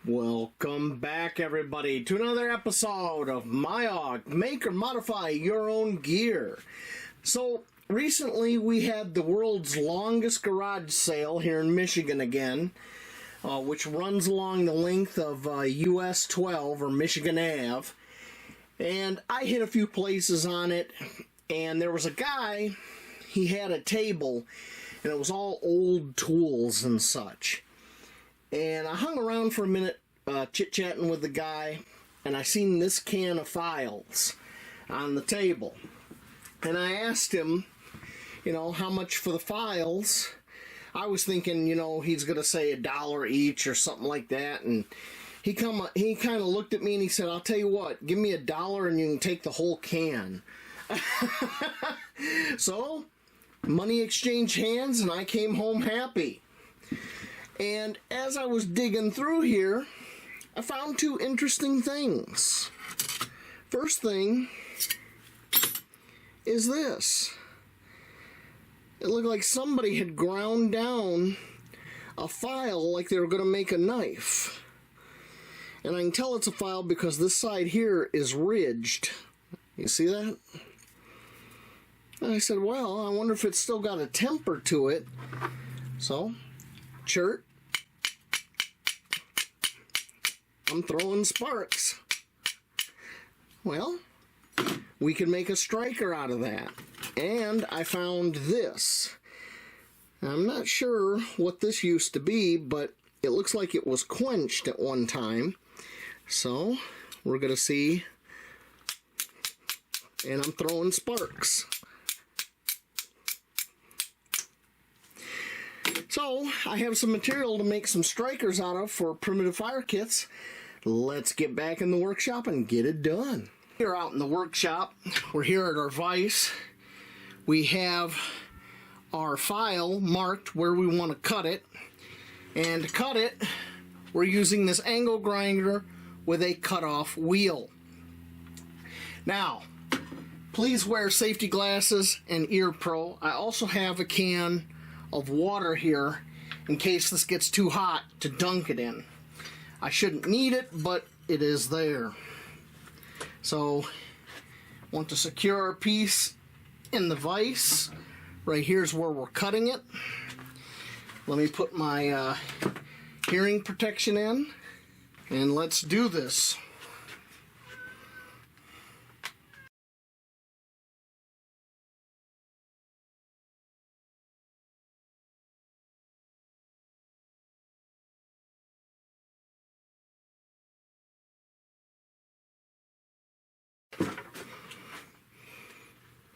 Welcome back, everybody, to another episode of MYOG, Make or Modify Your Own Gear. So, recently we had the world's longest garage sale here in Michigan again, which runs along the length of US 12, or Michigan Ave. And I hit a few places on it, and there was a guy, he had a table, and it was all old tools and such. And I hung around for a minute chit-chatting with the guy, and I seen this can of files on the table. And I asked him, how much for the files. I was thinking, he's going to say $1 each or something like that. And he kind of looked at me and he said, I'll tell you what, give me $1 and you can take the whole can. So, money exchanged hands and I came home happy. And as I was digging through here, I found two interesting things. First thing is this. It looked like somebody had ground down a file like they were going to make a knife. And I can tell it's a file because this side here is ridged. You see that? And I said, well, I wonder if it's still got a temper to it. So, chert. I'm throwing sparks. Well, we can make a striker out of that. And I found this. I'm not sure what this used to be, but it looks like it was quenched at one time. So, we're going to see. And I'm throwing sparks. So, I have some material to make some strikers out of for primitive fire kits. Let's get back in the workshop and get it done. We're out in the workshop. We're here at our vise. We have our file marked where we want to cut it. And to cut it, we're using this angle grinder with a cutoff wheel. Now, please wear safety glasses and ear pro. I also have a can of water here in case this gets too hot to dunk it in. I shouldn't need it, but it is there. So, want to secure our piece in the vise. Right here's where we're cutting it. Let me put my hearing protection in, and let's do this.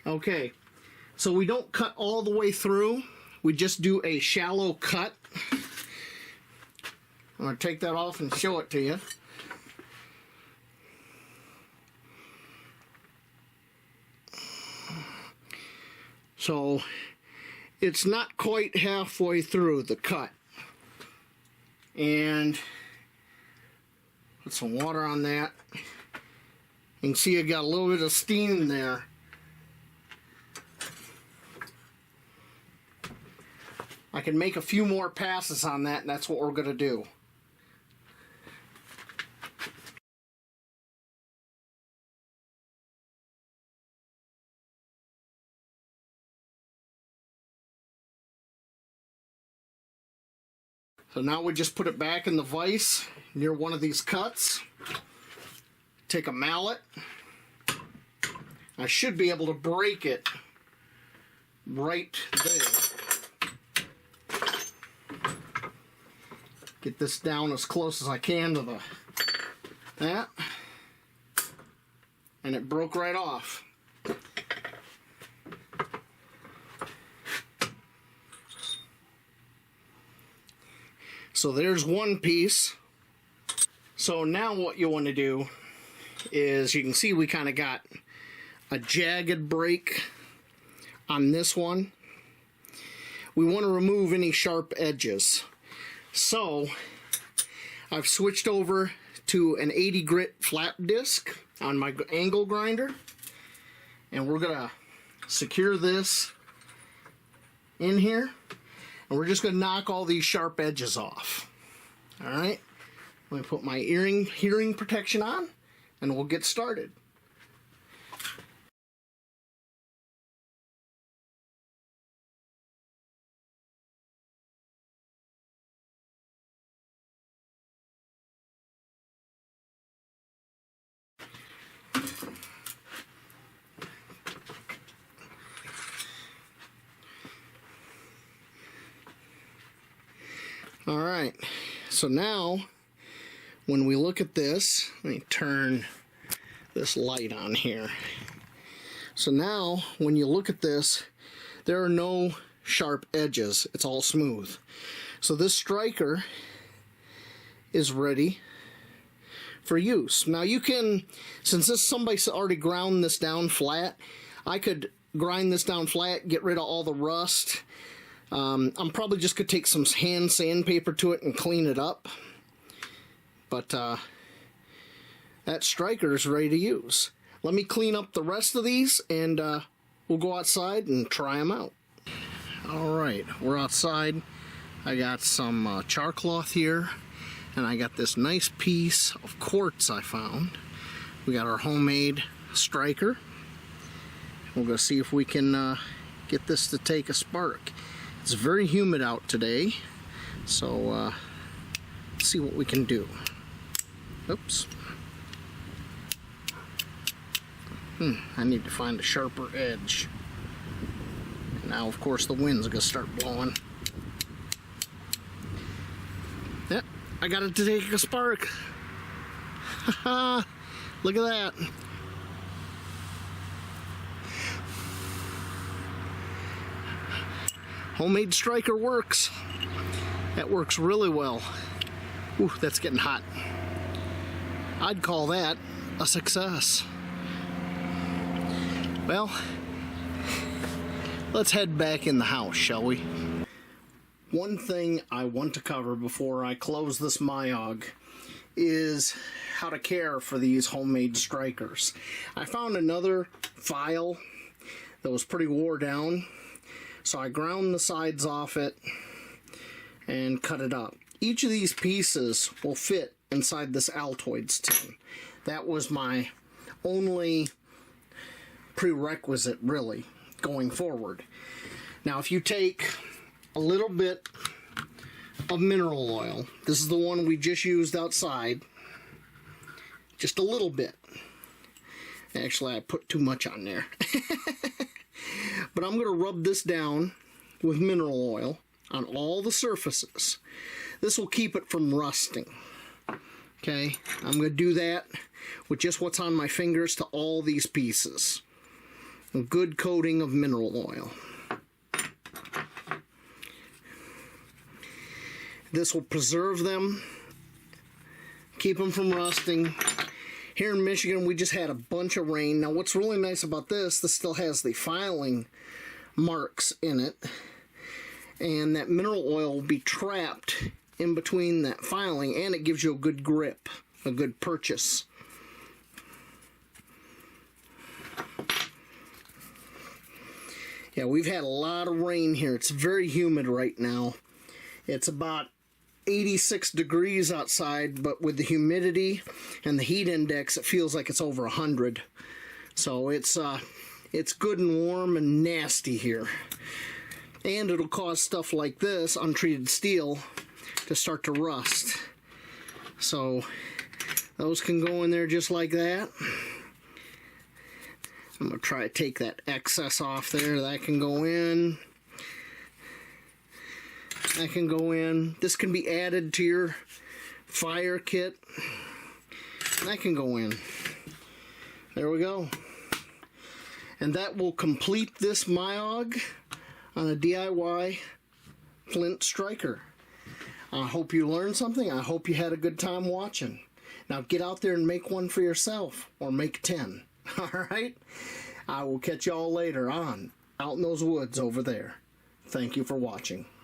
Okay, so we don't cut all the way through, we just do a shallow cut. I'm going to take that off and show it to you. So, it's not quite halfway through the cut. And put some water on that. You can see I got a little bit of steam there. I can make a few more passes on that, and that's what we're going to do. So now we just put it back in the vise near one of these cuts. Take a mallet. I should be able to break it right there. Get this down as close as I can to that. And it broke right off. So there's one piece. So now what you want to do is, you can see we kind of got a jagged break on this one. We want to remove any sharp edges. So, I've switched over to an 80 grit flat disc on my angle grinder, and we're going to secure this in here, and we're just going to knock all these sharp edges off. Alright, Let me put my hearing protection on, and we'll get started. All right, so now when we look at this, let me turn this light on here. So now when you look at this, there are no sharp edges. It's all smooth. So this striker is ready for use. Now you can, since somebody's already ground this down flat, I could grind this down flat, get rid of all the rust. I'm probably just going to take some hand sandpaper to it and clean it up. But that striker is ready to use. Let me clean up the rest of these, and we'll go outside and try them out. Alright, we're outside. I got some char cloth here, and I got this nice piece of quartz I found. We got our homemade striker. We'll go see if we can get this to take a spark. It's very humid out today, so let's see what we can do. Oops. I need to find a sharper edge. Now, of course, the wind's gonna start blowing. Yep, I got it to take a spark. Haha, look at that. Homemade striker works. That works really well. Ooh, that's getting hot. I'd call that a success. Well, let's head back in the house, shall we? One thing I want to cover before I close this MYOG is how to care for these homemade strikers. I found another file that was pretty wore down, so I ground the sides off it and cut it up. Each of these pieces will fit inside this Altoids tin. That was my only prerequisite, really, going forward. Now, if you take a little bit of mineral oil, this is the one we just used outside, just a little bit. Actually, I put too much on there. But I'm going to rub this down with mineral oil on all the surfaces. This will keep it from rusting. Okay, I'm going to do that with just what's on my fingers to all these pieces. A good coating of mineral oil. This will preserve them, keep them from rusting. Here in Michigan, we just had a bunch of rain. Now, what's really nice about this still has the filing marks in it, and that mineral oil will be trapped in between that filing, and it gives you a good grip, a good purchase. Yeah, we've had a lot of rain here. It's very humid right now. It's about 86 degrees outside, but with the humidity and the heat index, it feels like it's over 100. So it's good and warm and nasty here. And it'll cause stuff like this, untreated steel, to start to rust. So those can go in there just like that. I'm going to try to take that excess off there. That can go in. That can go in. This can be added to your fire kit. That can go in. There we go. And that will complete this MYOG on a DIY Flint striker. I hope you learned something. I hope you had a good time watching. Now get out there and make one for yourself, or make 10. Alright? I will catch y'all later on out in those woods over there. Thank you for watching.